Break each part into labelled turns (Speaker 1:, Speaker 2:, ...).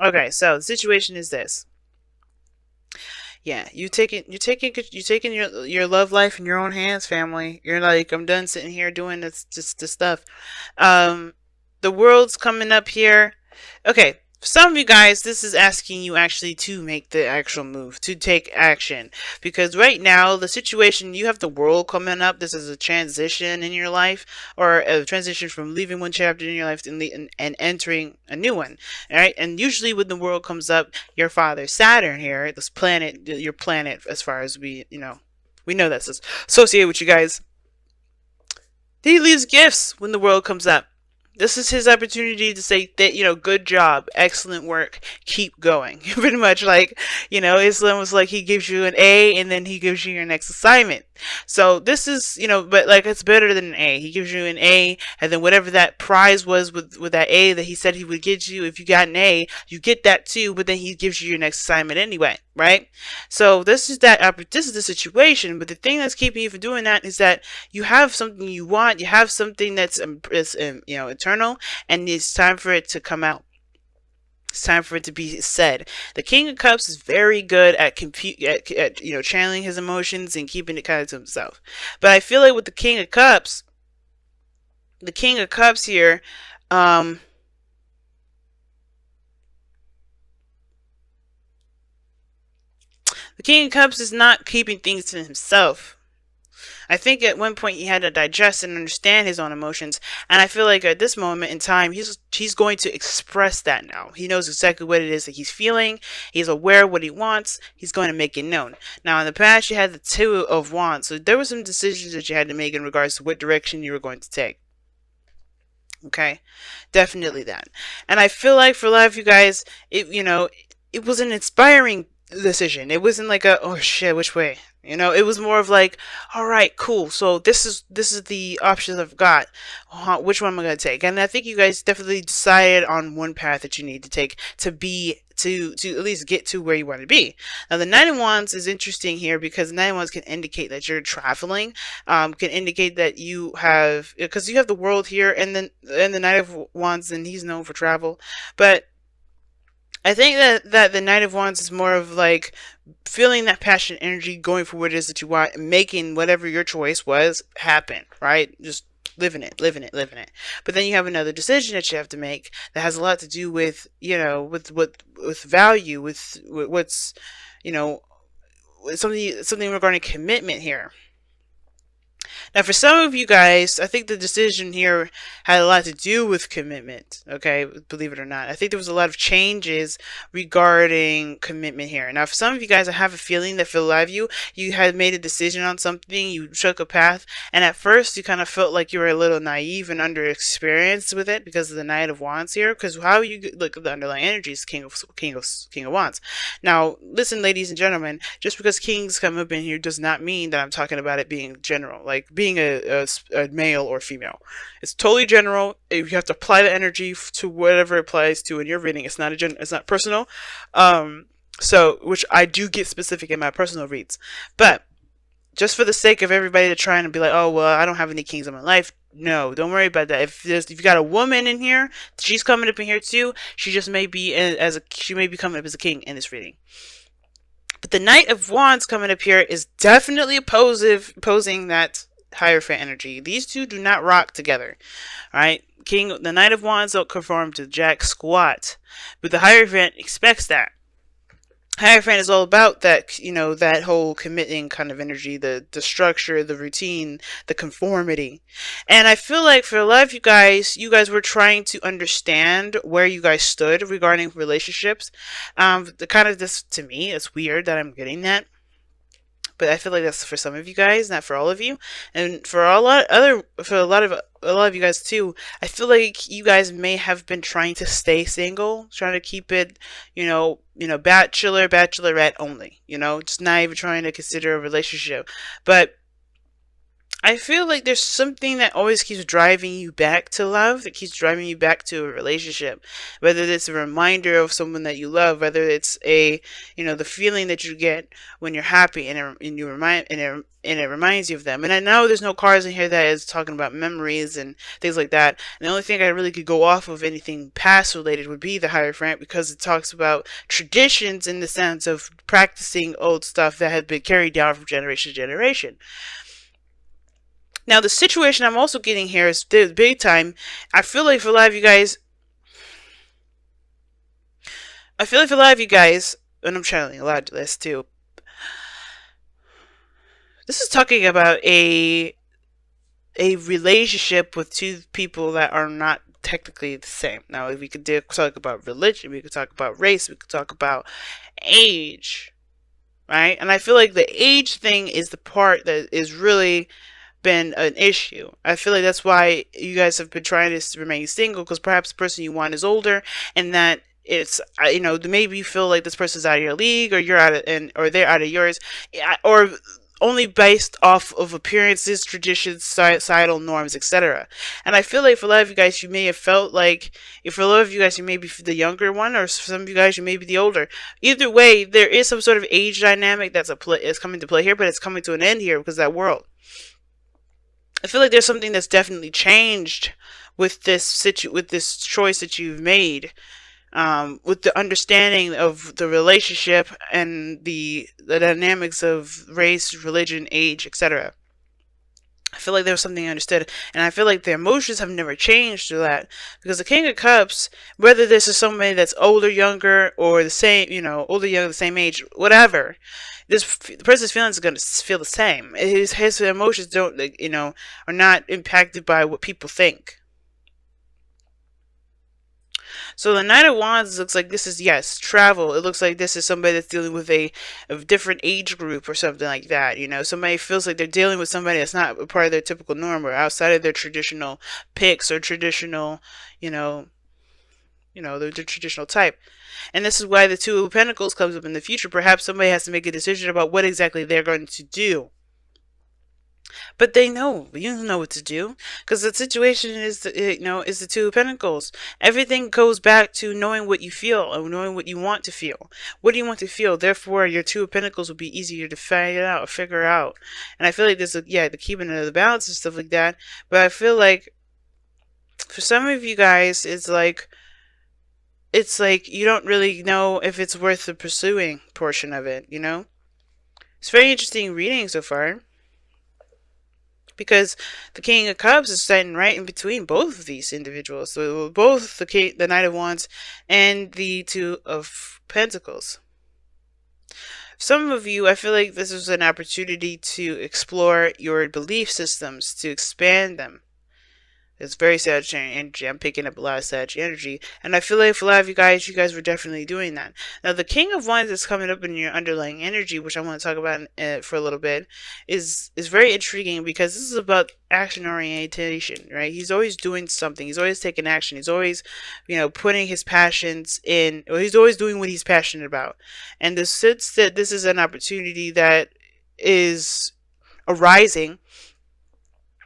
Speaker 1: Okay, so the situation is this. Yeah, you taking your love life in your own hands, family. You're like, I'm done sitting here doing this stuff. Um, the world's coming up here. Okay, for some of you guys, this is asking you actually to make the actual move, to take action. Because right now, the situation, you have the world coming up. This is a transition in your life, or a transition from leaving one chapter in your life and entering a new one. All right, and usually when the world comes up, your father Saturn here, this planet, your planet, as far as we know that's associated with you guys. He leaves gifts when the world comes up. This is his opportunity to say that, good job, excellent work, keep going. Pretty much like, Islam was like he gives you an A and then he gives you your next assignment. So this is, but like it's better than an A. He gives you an A and then whatever that prize was with that A that he said he would get you, if you got an A, you get that too, but then he gives you your next assignment anyway, right? So this is the situation, but the thing that's keeping you from doing that is that you have something you want, you have something that's eternal, and it's time for it to come out. It's time for it to be said. The King of Cups is very good at channeling his emotions and keeping it kind of to himself. But I feel like with the King of Cups here, um, the King of Cups is not keeping things to himself. I think at one point he had to digest and understand his own emotions, and I feel like at this moment in time he's going to express that now. He knows exactly what it is that he's feeling. He's aware of what he wants. He's going to make it known. Now in the past you had the Two of Wands, so there were some decisions that you had to make in regards to what direction you were going to take. Okay, definitely that. And I feel like for a lot of you guys, it was an inspiring decision. It wasn't like a, oh shit, which way? It was more of like, all right, cool. So this is the options I've got. Which one am I gonna take? And I think you guys definitely decided on one path that you need to take to at least get to where you want to be. Now the Nine of Wands is interesting here because the Nine of Wands can indicate that you're traveling, can indicate that you have, because you have the world here, and the Knight of Wands, and he's known for travel, but I think that the Knight of Wands is more of like feeling that passion energy, going for what it is that you want, and making whatever your choice was happen, right? Just living it, living it, living it. But then you have another decision that you have to make that has a lot to do with, with value, with what's, you know, something regarding commitment here. Now, for some of you guys, I think the decision here had a lot to do with commitment, okay? Believe it or not. I think there was a lot of changes regarding commitment here. Now, for some of you guys, I have a feeling that for a lot of you, you had made a decision on something, you took a path, and at first you kind of felt like you were a little naive and underexperienced with it because of the Knight of Wands here, because how you look at the underlying energy is King of Wands. Now, listen, ladies and gentlemen, just because kings come up in here does not mean that I'm talking about it being general, like being a male or female. It's totally general. You have to apply the energy to whatever it applies to in your reading. It's not personal. So, which I do get specific in my personal reads. But just for the sake of everybody to try and be like, oh, well, I don't have any kings in my life. No, don't worry about that. If you got a woman in here, she's coming up in here too. She just may be she may be coming up as a king in this reading. But the Knight of Wands coming up here is definitely opposing that Hierophant energy. These two do not rock together. Alright? The Knight of Wands don't conform to jack squat. But the Hierophant expects that. Hierophant is all about that, that whole committing kind of energy, the structure, the routine, the conformity. And I feel like for a lot of you guys were trying to understand where you guys stood regarding relationships. The kind of this, to me, it's weird that I'm getting that. But I feel like that's for some of you guys, not for all of you, and for a lot of you guys too. I feel like you guys may have been trying to stay single, trying to keep it, bachelor, bachelorette only. Just not even trying to consider a relationship. But I feel like there's something that always keeps driving you back to love, that keeps driving you back to a relationship. Whether it's a reminder of someone that you love, whether it's the feeling that you get when you're happy and it reminds you of them. And I know there's no cards in here that is talking about memories and things like that. And the only thing I really could go off of anything past related would be the Hierophant, because it talks about traditions in the sense of practicing old stuff that had been carried down from generation to generation. Now, the situation I'm also getting here is big time. I feel like for a lot of you guys, and I'm channeling a lot of this too. This is talking about a relationship with two people that are not technically the same. Now, we could talk about religion, we could talk about race, we could talk about age, right? And I feel like the age thing is the part that is really been an issue. I feel like that's why you guys have been trying to remain single, because perhaps the person you want is older, and that it's maybe you feel like this person's out of your league, or you're or they're out of yours, or only based off of appearances, traditions, societal norms, etc. And I feel like for a lot of you guys, you may have felt like, if for a lot of you guys, you may be the younger one, or for some of you guys, you may be the older. Either way, there is some sort of age dynamic is coming to play here, but it's coming to an end here because of that world. I feel like there's something that's definitely changed with this choice that you've made, with the understanding of the relationship and the dynamics of race, religion, age, etc. I feel like there was something understood, and I feel like the emotions have never changed through that, because the King of Cups, whether this is somebody that's older, younger, or the same, older, younger, the same age, whatever, the person's feelings are going to feel the same. His emotions are not impacted by what people think. So the Knight of Wands looks like this is, yes, travel. It looks like this is somebody that's dealing with a different age group or something like that. Somebody feels like they're dealing with somebody that's not a part of their typical norm, or outside of their traditional picks or traditional, their traditional type. And this is why the Two of Pentacles comes up in the future. Perhaps somebody has to make a decision about what exactly they're going to do. But they know, you know what to do, because the situation is, is the Two of Pentacles. Everything goes back to knowing what you feel and knowing what you want to feel. What do you want to feel? Therefore, your Two of Pentacles will be easier to figure out. And I feel like there's the keeping of the balance and stuff like that. But I feel like for some of you guys, it's like you don't really know if it's worth the pursuing portion of it. It's very interesting reading so far, because the King of Cups is standing right in between both of these individuals. So both the Knight of Wands and the Two of Pentacles. Some of you, I feel like this is an opportunity to explore your belief systems, to expand them. It's very Sagittarian energy. I'm picking up a lot of Sagittarian energy. And I feel like for a lot of you guys were definitely doing that. Now, the King of Wands is coming up in your underlying energy, which I want to talk about for a little bit, is very intriguing, because this is about action orientation, right? He's always doing something. He's always taking action. He's always, putting his passions in, or he's always doing what he's passionate about. And the sense that this is an opportunity that is arising,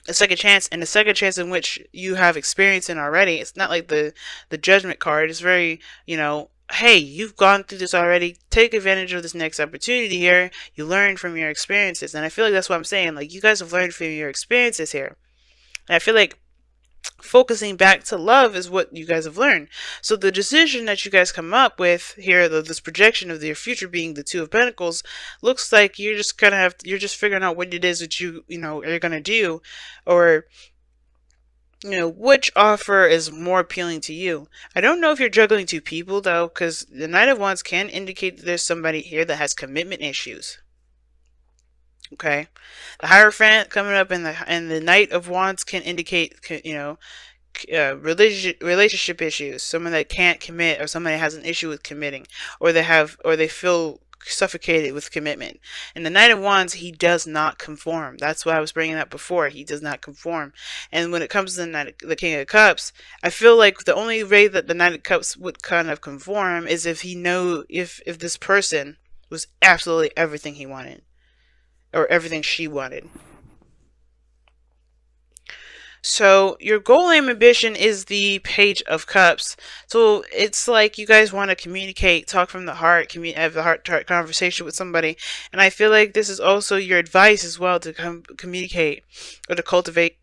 Speaker 1: a second chance, and a second chance in which you have experience in already. It's not like the Judgment card. It's very, hey, you've gone through this already. Take advantage of this next opportunity here. You learn from your experiences. And I feel like that's what I'm saying. Like, you guys have learned from your experiences here. And I feel like focusing back to love is what you guys have learned. So the decision that you guys come up with here, this projection of your future being the Two of Pentacles, looks like you're just figuring out what it is that you're gonna do, or which offer is more appealing to you. I don't know if you're juggling two people though, because the Knight of Wands can indicate that there's somebody here that has commitment issues. Okay, the Hierophant coming up and the Knight of Wands can indicate, relationship issues. Someone that can't commit, or someone that has an issue with committing, or they feel suffocated with commitment. And the Knight of Wands, he does not conform. That's why I was bringing up before. He does not conform. And when it comes to the King of Cups, I feel like the only way that the Knight of Cups would kind of conform is if if this person was absolutely everything he wanted, or everything she wanted. So your goal and ambition is the Page of Cups. So it's like you guys want to communicate, talk from the heart, have a heart-to-heart conversation with somebody. And I feel like this is also your advice as well to communicate or to cultivate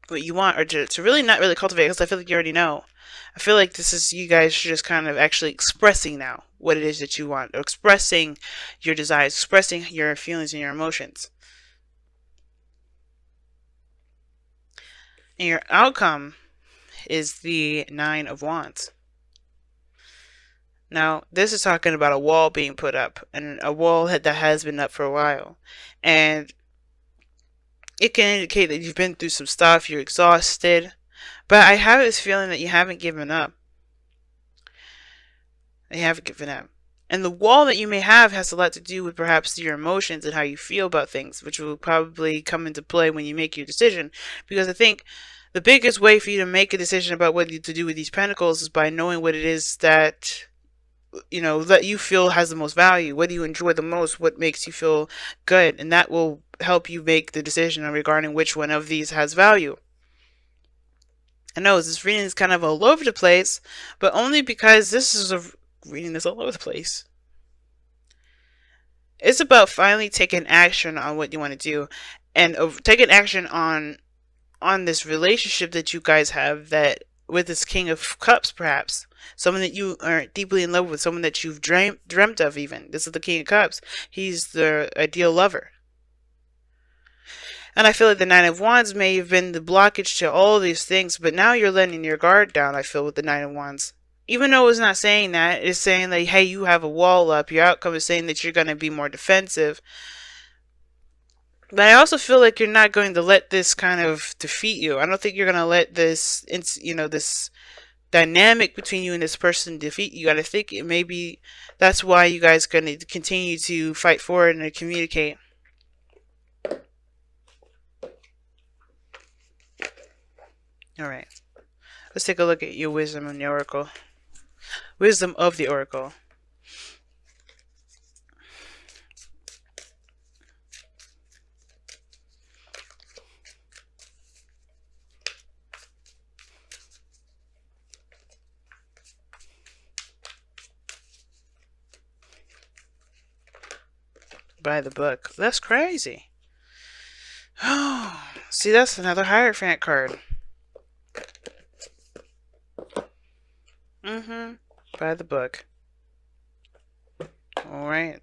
Speaker 1: what you want, or to really not really cultivate, because I feel like you already know. I feel like this is you guys just kind of actually expressing now what it is that you want, or expressing your desires, expressing your feelings and your emotions. And your outcome is the Nine of Wands. Now, this is talking about a wall being put up, and a wall that has been up for a while. And it can indicate that you've been through some stuff, you're exhausted, but I have this feeling that you haven't given up. You haven't given up. And the wall that you may have has a lot to do with perhaps your emotions and how you feel about things, which will probably come into play when you make your decision. Because I think the biggest way for you to make a decision about what to do with these pentacles is by knowing what it is that, you know, that you feel has the most value. What do you enjoy the most? What makes you feel good? And that will help you make the decision regarding which one of these has value. I know this reading is kind of all over the place, but only because this is a reading that's all over the place. It's about finally taking action on what you want to do, and taking action on this relationship that you guys have, that with this King of Cups, perhaps someone that you are deeply in love with, someone that you've dreamt of. Even this is the King of Cups. He's the ideal lover. And I feel like the Nine of Wands may have been the blockage to all these things, but now you're letting your guard down, I feel, with the Nine of Wands. Even though it's not saying that, it's saying like, hey, you have a wall up. Your outcome is saying that you're going to be more defensive. But I also feel like you're not going to let this kind of defeat you. I don't think you're going to let this, you know, this dynamic between you and this person defeat you. And I think it maybe that's why you guys are going to continue to fight forward and to communicate. Alright. Let's take a look at your wisdom in the oracle. Wisdom of the oracle. By the book. That's crazy. Oh, see, that's another Hierophant card. By the book. Alright.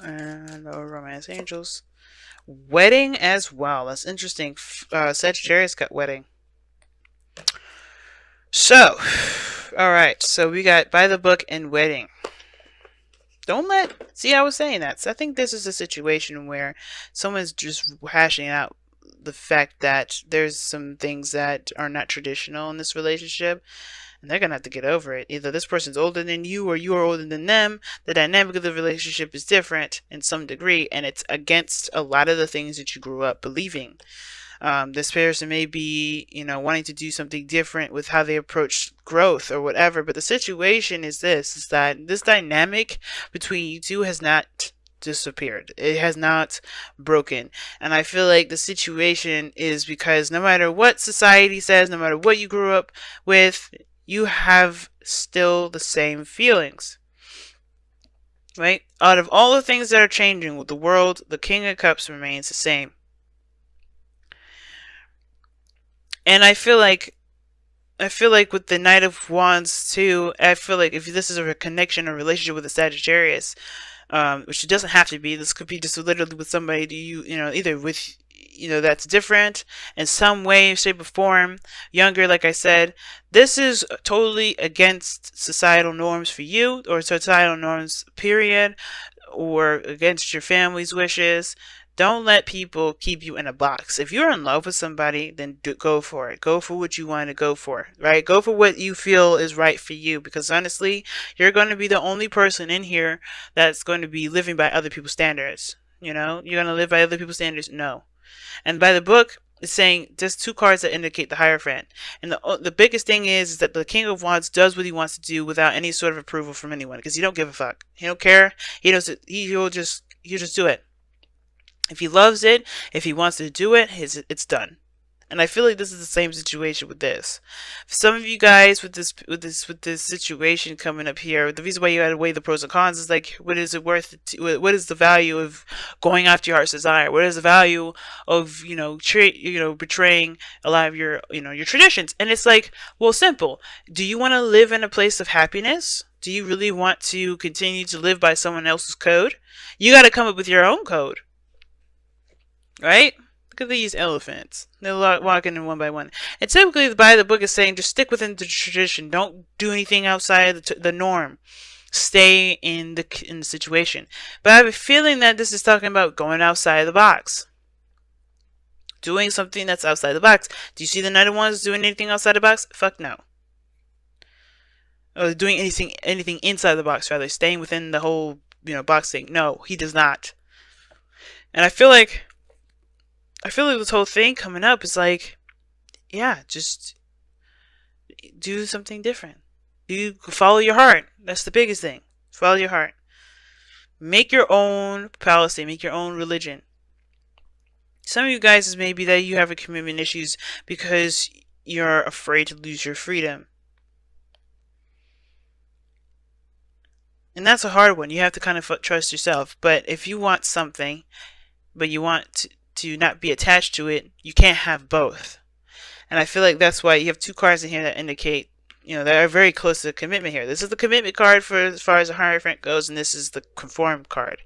Speaker 1: And no romance angels. Wedding as well. That's interesting. Sagittarius got wedding. So, alright. So we got by the book and wedding. Don't let... See, I was saying that. So I think this is a situation where someone's just hashing out the fact that there's some things that are not traditional in this relationship. And they're going to have to get over it. Either this person's older than you or you are older than them. The dynamic of the relationship is different in some degree. And it's against a lot of the things that you grew up believing. This person may be, you know, wanting to do something different with how they approach growth or whatever. But the situation is this, is that this dynamic between you two has not disappeared. It has not broken. And I feel like the situation is because no matter what society says, no matter what you grew up with, you have still the same feelings. Right? Out of all the things that are changing with the world, the King of Cups remains the same. And I feel like with the Knight of Wands too, I feel like if this is a connection or relationship with a Sagittarius, which it doesn't have to be, this could be just literally with somebody you know, either with, you know, that's different in some way, shape, or form, younger, like I said. This is totally against societal norms for you, or societal norms, period, or against your family's wishes. Don't let people keep you in a box. If you're in love with somebody, then go for it. Go for what you want to go for, right? Go for what you feel is right for you, because honestly, you're going to be the only person in here that's going to be living by other people's standards. You know, you're going to live by other people's standards? No. And by the book, It's saying there's two cards that indicate the Hierophant, and the biggest thing is that the King of Wands does what he wants to do without any sort of approval from anyone, because he don't give a fuck. He don't care. He doesn't. He'll just do it. If he loves it, if he wants to do it, it's done. And I feel like this is the same situation with this. For some of you guys with this situation coming up here, the reason why you gotta weigh the pros and cons is like, what is it worth? What is the value of going after your heart's desire? What is the value of betraying a lot of your your traditions? And it's like, well, simple. Do you want to live in a place of happiness? Do you really want to continue to live by someone else's code? You got to come up with your own code, right? Look at these elephants. They're walking in one by one. And typically, the book is saying just stick within the tradition. Don't do anything outside the norm. Stay in the situation. But I have a feeling that this is talking about going outside the box. Doing something that's outside the box. Do you see the Knight of Wands doing anything outside the box? Fuck no. Or doing anything inside the box, rather. Staying within the whole, box thing. No, he does not. And I feel like this whole thing coming up is like, yeah, just do something different. You follow your heart. That's the biggest thing. Follow your heart. Make your own policy. Make your own religion. Some of you guys is maybe that you have a commitment issues because you're afraid to lose your freedom. And that's a hard one. You have to kind of trust yourself. But if you want something, but you want to not be attached to it, you can't have both. And I feel like that's why you have two cards in here that indicate, that are very close to the commitment here. This is the commitment card for as far as the Hierophant goes, and this is the conform card.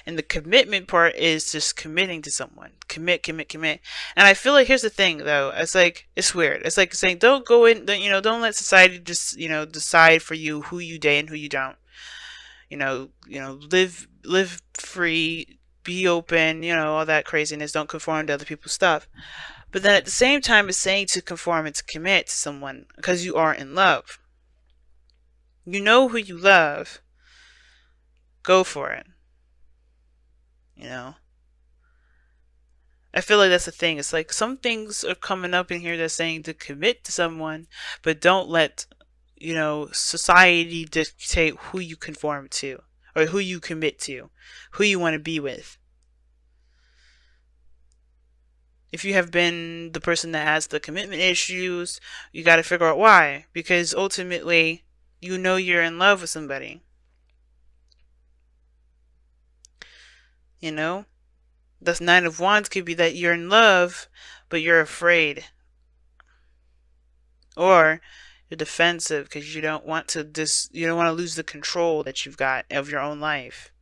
Speaker 1: And the commitment part is just committing to someone. Commit. And I feel like here's the thing though. It's like, it's weird. It's like saying don't go in, don't let society just, decide for you who you date and who you don't. Live free, be open, all that craziness. Don't conform to other people's stuff. But then at the same time, it's saying to conform and to commit to someone because you are in love. You know who you love. Go for it. I feel like that's the thing. It's like some things are coming up in here that's saying to commit to someone, but don't let, society dictate who you conform to or who you commit to, who you want to be with. If you have been the person that has the commitment issues, you got to figure out why. Because ultimately, you're in love with somebody. The Nine of Wands could be that you're in love, but you're afraid. Or you're defensive because you don't want to lose the control that you've got of your own life.